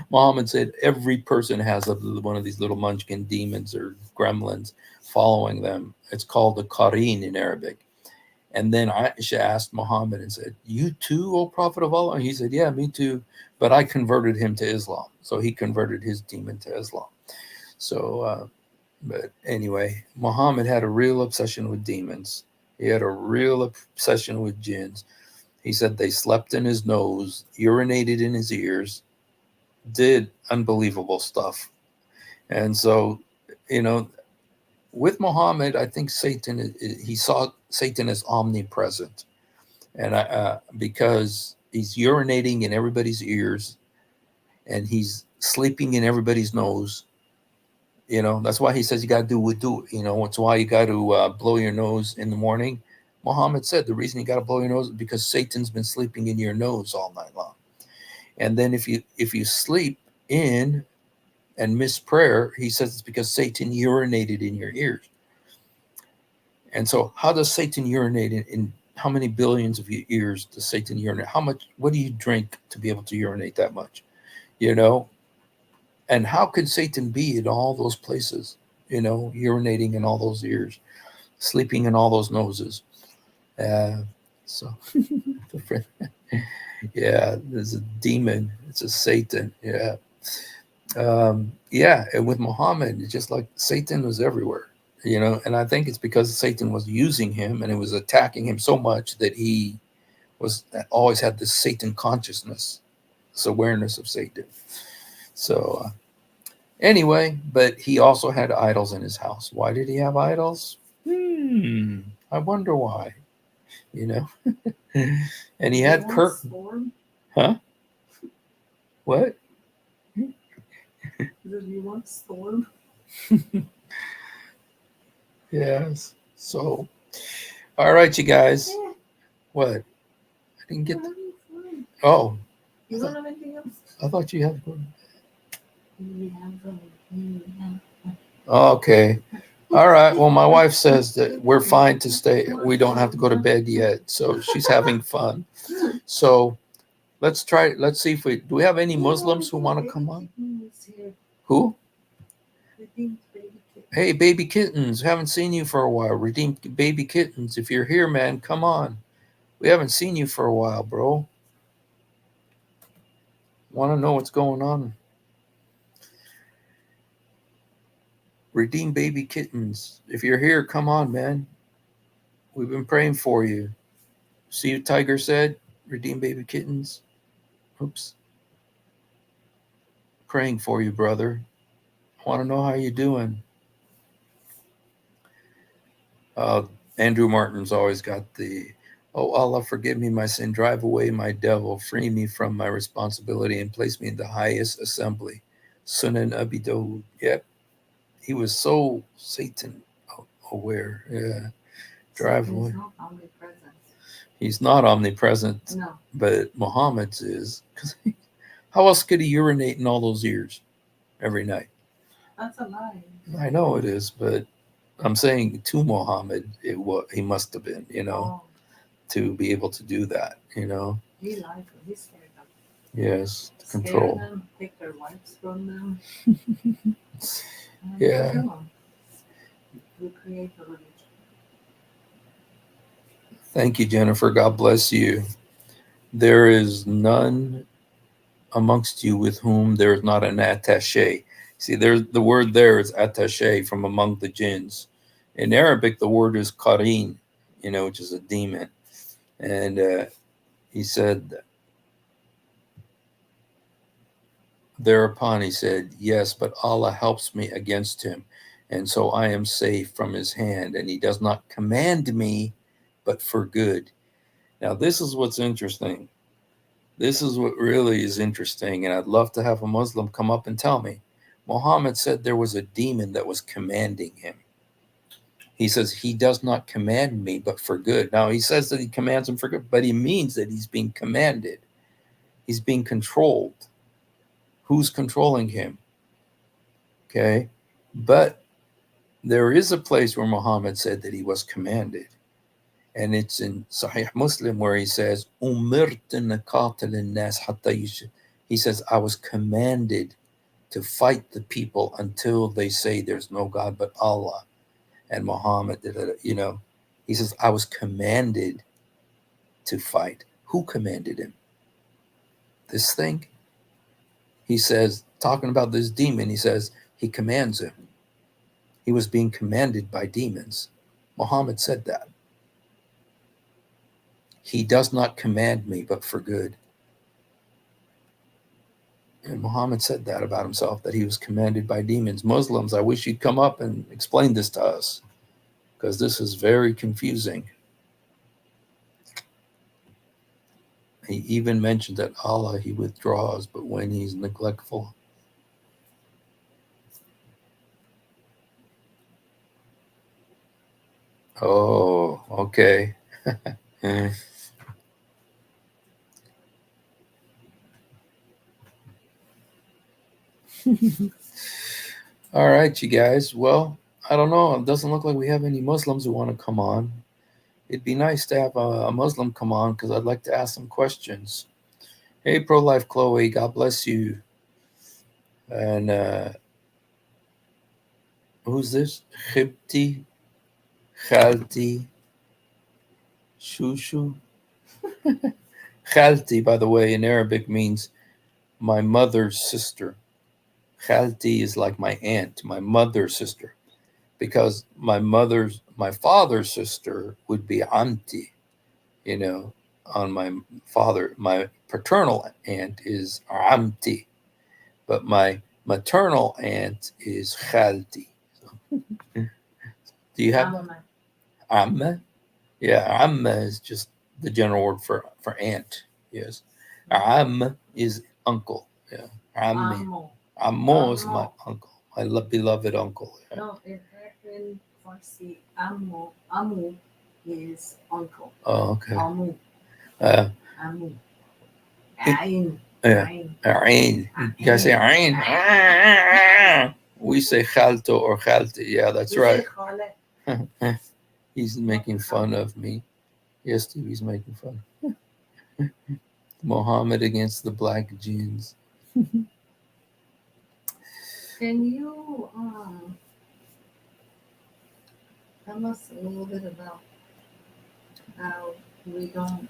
Muhammad said every person has one of these little munchkin demons or gremlins following them. It's called the Qareen in Arabic. And then Aisha asked Muhammad and said, "You too, O Prophet of Allah?" And he said, "Yeah, me too. But I converted him to Islam." So he converted his demon to Islam. So, but anyway, Muhammad had a real obsession with demons. He had a real obsession with jinns. He said they slept in his nose, urinated in his ears, did unbelievable stuff. And so, you know, with Muhammad, I think he saw Satan as omnipresent. And because he's urinating in everybody's ears and he's sleeping in everybody's nose. That's why he says you got to do wudu. It's why you got to blow your nose in the morning. Muhammad said the reason you got to blow your nose is because Satan's been sleeping in your nose all night long. And then if you sleep in and miss prayer, he says it's because Satan urinated in your ears. And so how does Satan urinate in how many billions of ears does Satan urinate? What do you drink to be able to urinate that much? And how could Satan be in all those places, urinating in all those ears, sleeping in all those noses? So, yeah, there's a demon. It's a Satan. Yeah. And with Muhammad, it's just like Satan was everywhere, and I think it's because Satan was using him and it was attacking him so much that he always had this Satan consciousness, this awareness of Satan. So, anyway, but he also had idols in his house. Why did he have idols? I wonder why. And he had curtain. Huh? What? Did you want storm? Yes. So, all right, you guys. Yeah. What? I didn't get. Oh. You don't have anything else? I thought you had. Okay. All right. Well, my wife says that we're fine to stay. We don't have to go to bed yet. So she's having fun. So let's try. Let's see if do we have any Muslims who want to come on? Who? Hey, baby kittens. Haven't seen you for a while. Redeemed baby kittens. If you're here, man, come on. We haven't seen you for a while, bro. Want to know what's going on? Redeem baby kittens. If you're here, come on, man. We've been praying for you. See what Tiger said? Redeem baby kittens. Oops. Praying for you, brother. Want to know how you're doing. Andrew Martin's always got oh, Allah, forgive me my sin, drive away my devil, free me from my responsibility, and place me in the highest assembly. Sunan Abi Dawud. Yep. He was so Satan aware. Yeah. Drive away. He's not omnipresent. No. But Muhammad's is. How else could he urinate in all those ears every night? That's a lie. I know it is, but I'm saying to Muhammad, he must have been, to be able to do that, He lied. He scared them. Yes, control. Scare them, take their wives from them. Yeah. We create a religion. Thank you, Jennifer. God bless you. There is none amongst you with whom there is not an attaché. See, there's the word there is attaché, from among the jinns. In Arabic, the word is qarin, which is a demon. And he said, thereupon he said, yes, but Allah helps me against him, and so I am safe from his hand, and he does not command me, but for good. Now, this is what's interesting. This is what really is interesting, and I'd love to have a Muslim come up and tell me. Muhammad said there was a demon that was commanding him. He says, he does not command me, but for good. Now, he says that he commands him for good, but he means that he's being commanded. He's being controlled. Who's controlling him? Okay. But there is a place where Muhammad said that he was commanded. And it's in Sahih Muslim where he says, he says, I was commanded to fight the people until they say there's no God but Allah. And Muhammad, he says, I was commanded to fight. Who commanded him? This thing? He says, talking about this demon, he says, he commands him. He was being commanded by demons. Muhammad said that. He does not command me, but for good. And Muhammad said that about himself, that he was commanded by demons. Muslims, I wish you'd come up and explain this to us, because this is very confusing. He even mentioned that Allah, he withdraws, but when he's neglectful. Oh, okay. All right, you guys. Well, I don't know. It doesn't look like we have any Muslims who want to come on. It'd be nice to have a Muslim come on because I'd like to ask some questions. Hey, Pro-Life Chloe, God bless you. And who's this? Khibti, Khalti, Shushu. Khalti, by the way, in Arabic means my mother's sister. Khalti is like my aunt, my mother's sister, because my father's sister would be Amti, you know, on my father. My paternal aunt is Amti, but my maternal aunt is Khalti. Do you have Amma? Yeah, Amma is just the general word for aunt. Yes. Am is uncle. Yeah. Ammi. Ammo is my uncle, my beloved uncle. Yeah. No, in Farsi, Amu is uncle. Oh, okay. Amu. Amu. Ain. Yeah. Ain. You guys say Ain. We say Khalto or Khalti. Yeah, that's right. He's making fun of me. Yes, Stevie's making fun. Muhammad against the black jeans. Can you tell us a little bit about how we don't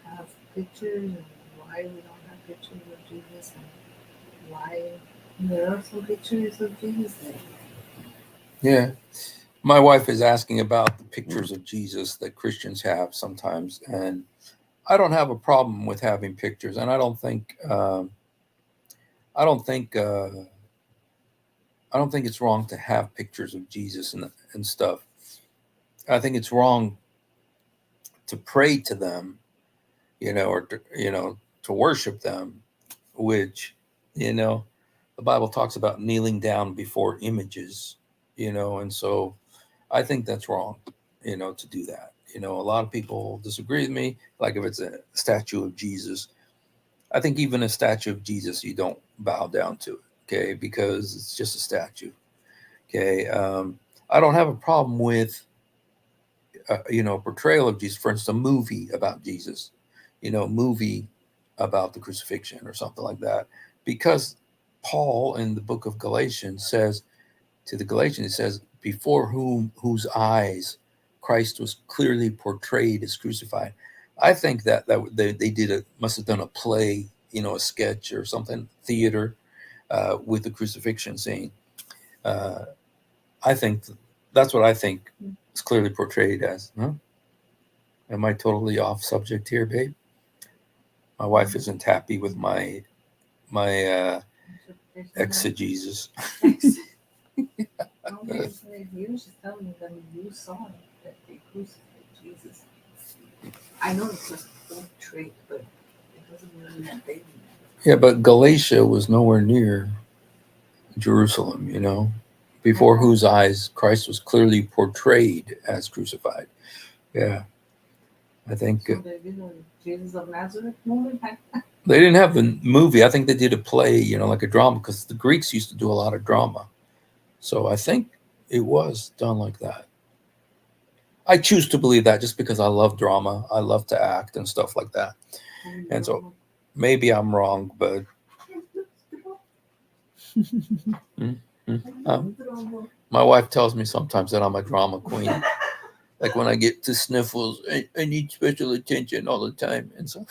have pictures and why we don't have pictures of Jesus and why there are some pictures of Jesus there? Yeah. My wife is asking about the pictures of Jesus that Christians have sometimes, and I don't have a problem with having pictures, and I don't think it's wrong to have pictures of Jesus and stuff. I think it's wrong to pray to them, or to worship them, which, the Bible talks about kneeling down before images, and so I think that's wrong, to do that. A lot of people disagree with me. Like if it's a statue of Jesus, I think even a statue of Jesus, you don't bow down to it, okay, because it's just a statue, okay. I don't have a problem with, portrayal of Jesus. For instance, a movie about Jesus, movie about the crucifixion or something like that, because Paul in the book of Galatians says to the Galatians, it says, before whose eyes Christ was clearly portrayed as crucified. I think that they must have done a play, a sketch or something, theater, with the crucifixion scene. I think that's what I think is clearly portrayed as. Huh? Am I totally off subject here, babe? My wife isn't happy with my exegesis. You just tell me that you saw that they crucified Jesus. I know it was portrayed, but it doesn't mean that they. Yeah, but Galatia was nowhere near Jerusalem, before whose eyes Christ was clearly portrayed as crucified. Yeah, I think. So they did a Jesus of Nazareth movie. They didn't have the movie. I think they did a play, like a drama, because the Greeks used to do a lot of drama. So I think it was done like that. I choose to believe that just because I love drama. I love to act and stuff like that. And so maybe I'm wrong, but my wife tells me sometimes that I'm a drama queen. Like when I get to sniffles, I need special attention all the time. And so,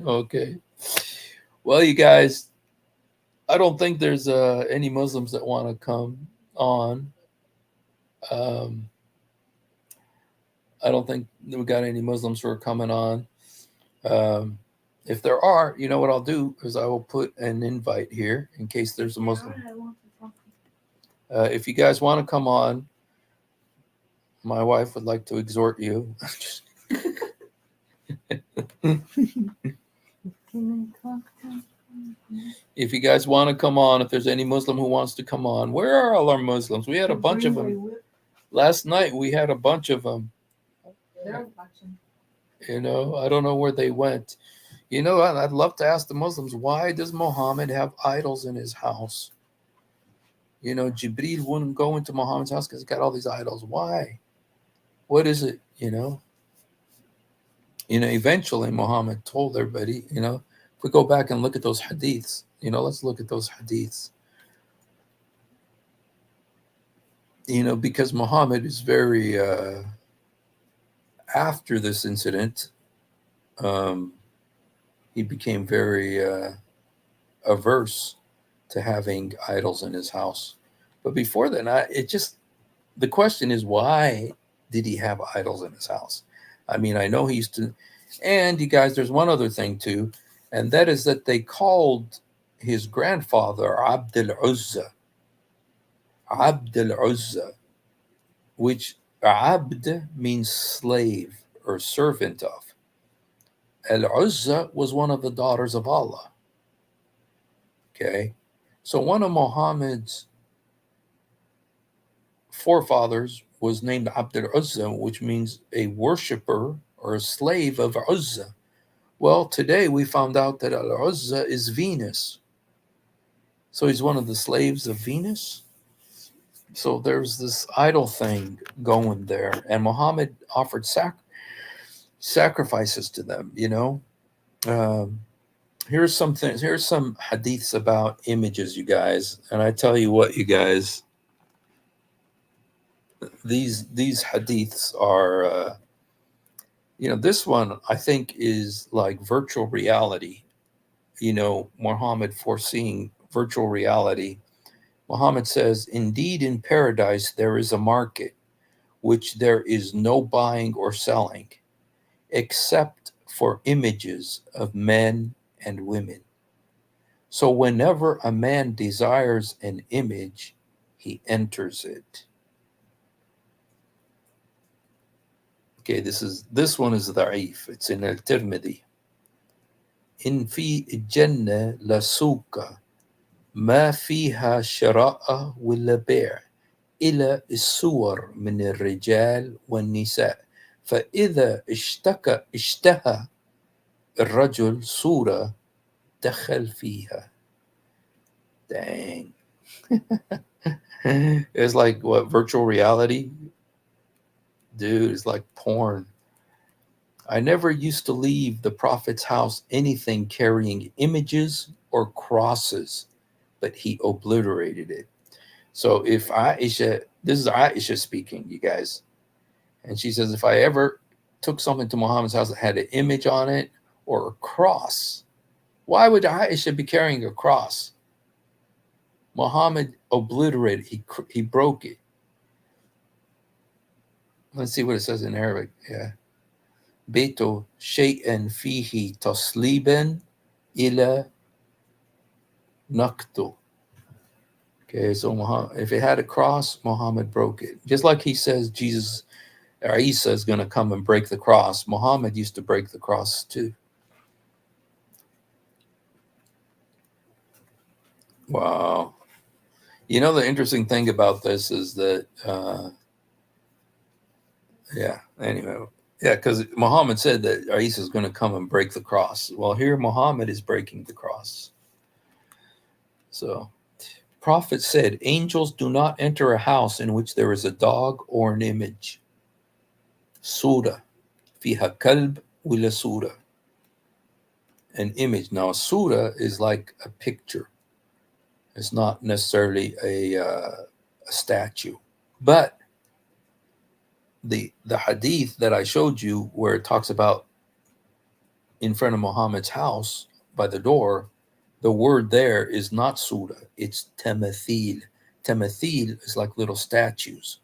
okay. Well, you guys, I don't think there's any Muslims that want to come on. I don't think we got any Muslims who are coming on. If there are, you know what I'll do is I will put an invite here in case there's a Muslim. I want to talk. If you guys want to come on, my wife would like to exhort you. Can I talk to? If you guys want to come on, if there's any Muslim who wants to come on, where are all our Muslims? We had a bunch of them. Last night we had a bunch of them. They're watching. You know, I don't know where they went. You know, I'd love to ask the Muslims, why does Muhammad have idols in his house? You know, Jibril wouldn't go into Muhammad's house because he's got all these idols. Why? What is it? You know, eventually Muhammad told everybody, you know, if we go back and look at those hadiths, you know, let's look at those hadiths. You know, because Muhammad is very, after this incident, he became very averse to having idols in his house. But before then, the question is, why did he have idols in his house? I mean, I know he used to, and you guys, there's one other thing too, and that is that they called his grandfather Abd al-Uzza. Abd al-Uzza, which Abd means slave or servant of. Al-Uzza was one of the daughters of Allah. Okay, so one of Muhammad's forefathers was named Abd al-Uzza, which means a worshiper or a slave of Uzza. Well, today we found out that Al-Uzza is Venus. So he's one of the slaves of Venus. So there's this idol thing going there. And Muhammad offered sacrifices to them, you know. Here's some things. Here's some hadiths about images, you guys. And I tell you what, you guys, these hadiths are, you know, this one I think is like virtual reality. You know, Muhammad foreseeing virtual reality. Muhammad says, "Indeed, in paradise there is a market, which there is no buying or selling, except for images of men and women. So whenever a man desires an image, he enters it." Okay, this one is da'if. It's in al-Tirmidhi. "In fi jannah la suka ما فيها شراء ولا بيع إلى الصور من الرجال والنساء فإذا اشتهى الرجل صورة دخل فيها." Dang. It's like what, virtual reality? Dude, it's like porn. "I never used to leave the Prophet's house anything carrying images or crosses, but he obliterated it." So if Aisha, this is Aisha speaking, you guys, and she says, if I ever took something to Muhammad's house that had an image on it or a cross, why would Aisha be carrying a cross? Muhammad obliterated, he broke it. Let's see what it says in Arabic. Yeah. "Beto shay'an fihi tasliban ila naqtu." Okay, so Muhammad, if it had a cross, Muhammad broke it. Just like he says Jesus or Isa is going to come and break the cross, Muhammad used to break the cross too. Wow. You know, the interesting thing about this is that, anyway, because Muhammad said that Isa is going to come and break the cross. Well, here Muhammad is breaking the cross. So, Prophet said, "Angels do not enter a house in which there is a dog or an image." Surah, fiha kalb wila surah. An image. Now, a surah is like a picture. It's not necessarily a statue. But the hadith that I showed you, where it talks about in front of Muhammad's house by the door, the word there is not surah, it's tamathil. Tamathil is like little statues,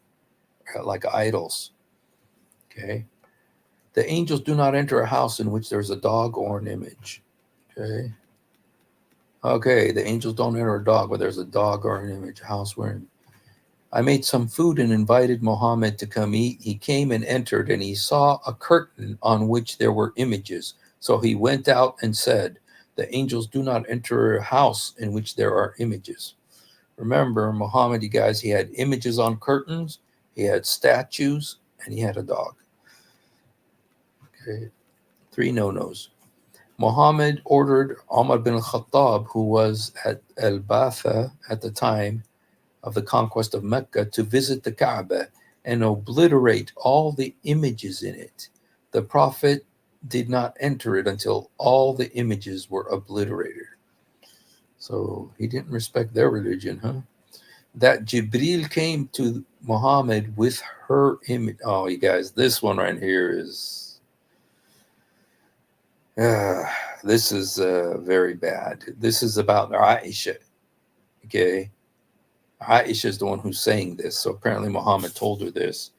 like idols. Okay. The angels do not enter a house in which there's a dog or an image. Okay. Okay. The angels don't enter a dog where there's a dog or an image, a house where I made some food and invited Mohammed to come eat. He came and entered, and he saw a curtain on which there were images. So he went out and said, the angels do not enter a house in which there are images. Remember, Muhammad, you guys, he had images on curtains, he had statues, and he had a dog. Okay, 3 no-nos. Muhammad ordered Umar bin Khattab, who was at Al-Batha at the time of the conquest of Mecca, to visit the Kaaba and obliterate all the images in it. The Prophet did not enter it until all the images were obliterated. So he didn't respect their religion, huh? That Jibril came to Muhammad with her image. Oh, you guys, this one right here is this is very bad. This is about Aisha. Okay, Aisha is the one who's saying this. So apparently Muhammad told her this.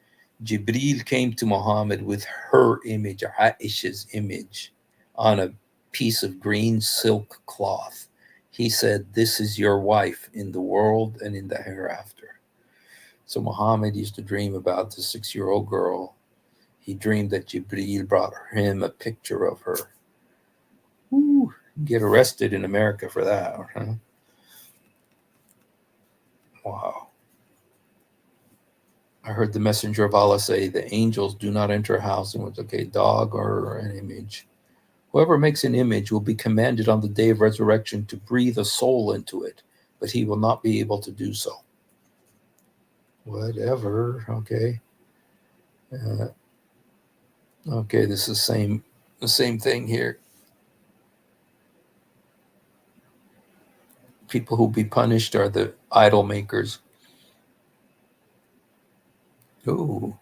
Jibril came to Muhammad with her image, Aisha's image, on a piece of green silk cloth. He said, "This is your wife in the world and in the hereafter." So Muhammad used to dream about the 6-year-old girl. He dreamed that Jibril brought him a picture of her. Ooh, get arrested in America for that, huh? Wow. I heard the messenger of Allah say, the angels do not enter a house in which, okay, dog or an image. Whoever makes an image will be commanded on the day of resurrection to breathe a soul into it, but he will not be able to do so. Whatever, okay. Okay, this is the same thing here. People who will be punished are the idol makers. Ooh.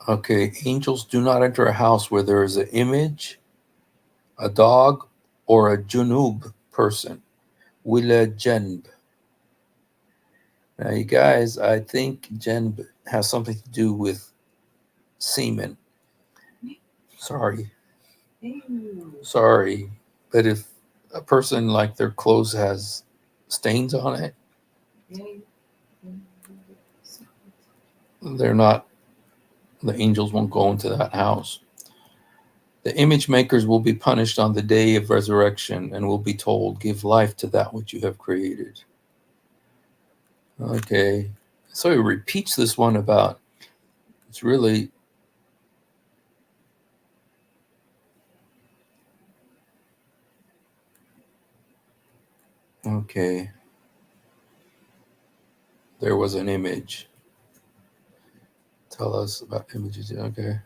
Okay, angels do not enter a house where there is an image, a dog, or a junub person. Wila janb. Now, you guys, I think janb has something to do with semen. Sorry. Sorry. But if a person, like, their clothes has stains on it, they're not, the angels won't go into that house. The image makers will be punished on the day of resurrection and will be told, give life to that which you have created. Okay. So he repeats this one about, it's really, okay. There was an image. Tell us about images. Okay.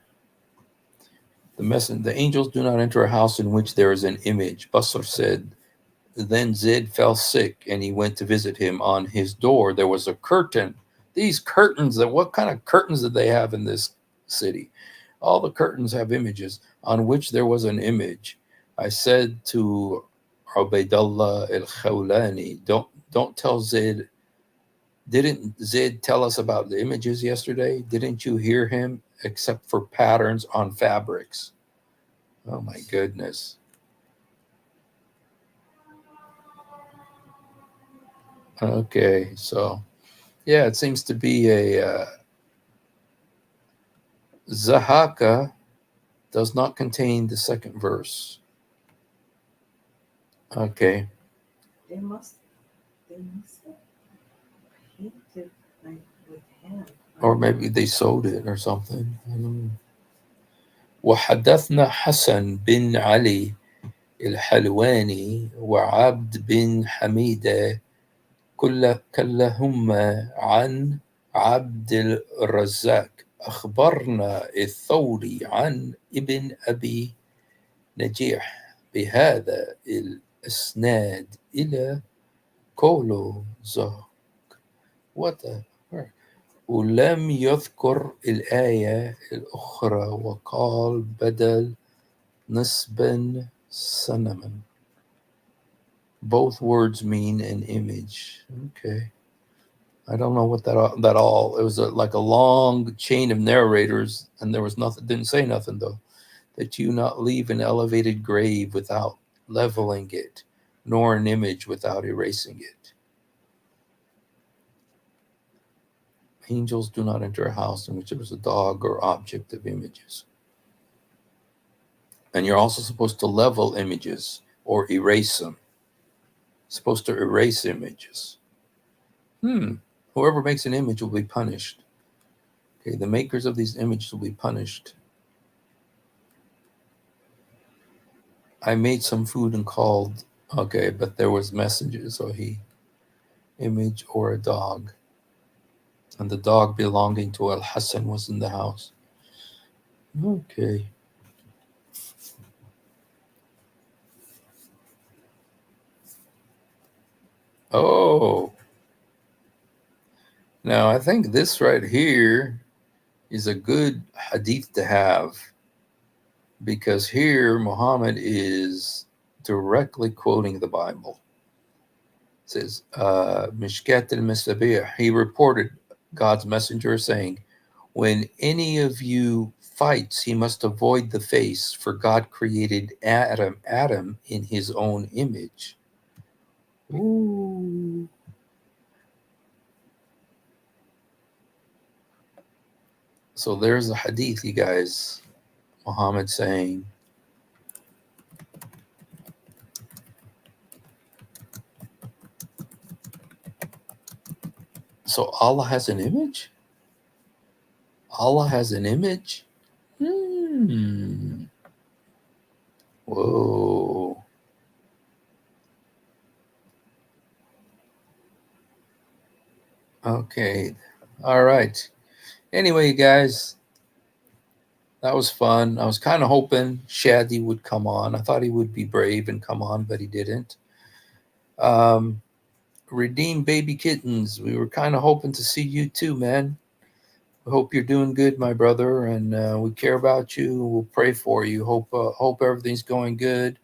The angels do not enter a house in which there is an image. Basr said, then Zaid fell sick and he went to visit him. On his door there was a curtain. These curtains, what kind of curtains did they have in this city? All the curtains have images on which there was an image. I said to Ubaydullah al-Khawlani, don't tell Zaid. Didn't Zaid tell us about the images yesterday? Didn't you hear him? Except for patterns on fabrics. Oh my goodness. Okay, so yeah, it seems to be a Zahaka does not contain the second verse. Okay. They must have painted like with hand. Or maybe they sewed it or something. I don't know. وحدثنا حسن بن علي الحلواني وعبد بن حميدة كلهما عن عبد الرزاق أخبرنا الثوري عن ابن أبي نجيح بهذا الإسناد إلى قوله زهق ولم يذكر الآية الأخرى وقال بدل نسبا صنما. Both words mean an image. Okay. I don't know what that all. It was like a long chain of narrators, and there was nothing. Didn't say nothing though. That you not leave an elevated grave without leveling it, nor an image without erasing it. Angels do not enter a house in which there was a dog or object of images. And you're also supposed to level images or erase them. Supposed to erase images. Whoever makes an image will be punished. Okay, the makers of these images will be punished. I made some food and called, okay, but there was messages, so image or a dog. And the dog belonging to Al-Hassan was in the house. Okay. Oh. Now, I think this right here is a good hadith to have, because here Muhammad is directly quoting the Bible. It says, Mishkat al-Masabih, he reported God's messenger saying, when any of you fights, he must avoid the face, for God created Adam in his own image. Ooh. So there's a hadith, you guys. Muhammad saying, so Allah has an image? Allah has an image? Whoa. Okay. All right. Anyway, you guys, that was fun. I was kind of hoping Shadi would come on. I thought he would be brave and come on, but he didn't. Redeem Baby Kittens, we were kind of hoping to see you too, man. I hope you're doing good, my brother, and we care about you. We'll pray for you. Hope everything's going good.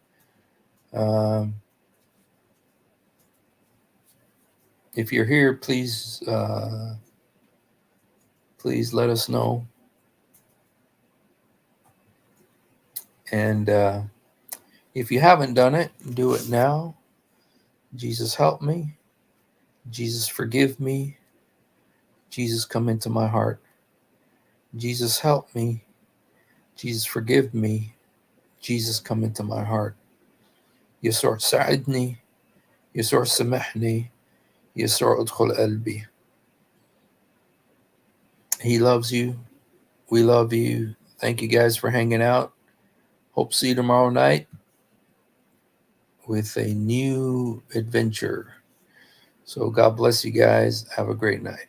If you're here, please let us know. And if you haven't done it, do it now. Jesus, help me. Jesus, forgive me. Jesus, come into my heart. Jesus, help me. Jesus, forgive me. Jesus, come into my heart. يسوع ساعدني. يسوع سامحني. يسوع ادخل قلبي. He loves you. We love you. Thank you guys for hanging out. Hope to see you tomorrow night with a new adventure. So God bless you guys. Have a great night.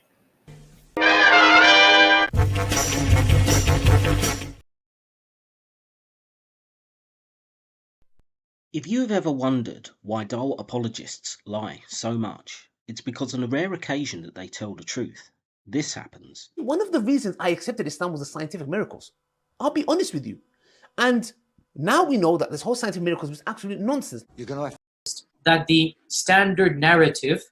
If you have ever wondered why dull apologists lie so much, it's because on a rare occasion that they tell the truth, this happens. One of the reasons I accepted Islam was the scientific miracles. I'll be honest with you. And now we know that this whole scientific miracles was absolute nonsense. That the standard narrative